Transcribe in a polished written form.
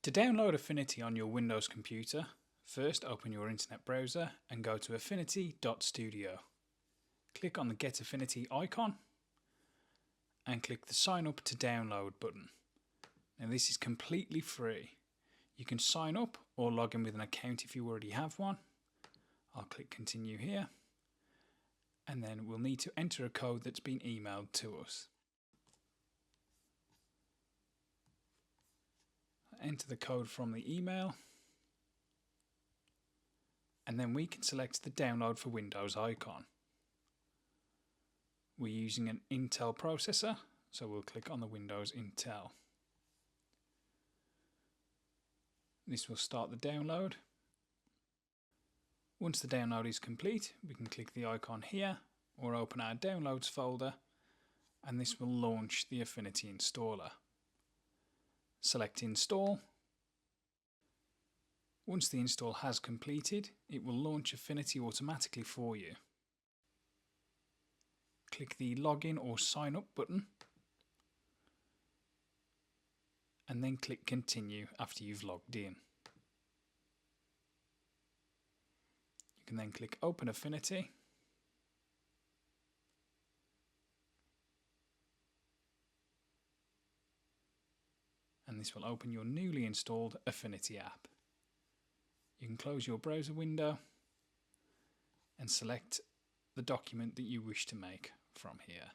To download Affinity on your Windows computer, first open your internet browser and go to affinity.studio. Click on the Get Affinity icon and click the Sign Up to Download button. Now this is completely free. You can sign up or log in with an account if you already have one. I'll click Continue here, and then we'll need to enter a code that's been emailed to us. Enter the code from the email, and then we can select the Download for Windows icon. We're using an Intel processor, so we'll click on the Windows Intel. This will start the download. Once the download is complete, we can click the icon here or open our Downloads folder, and this will launch the Affinity installer. Select Install. Once the install has completed, it will launch Affinity automatically for you. Click the Login or Sign Up button, and then click Continue after you've logged in. You can then click Open Affinity, and this will open your newly installed Affinity app. You can close your browser window and select the document that you wish to make from here.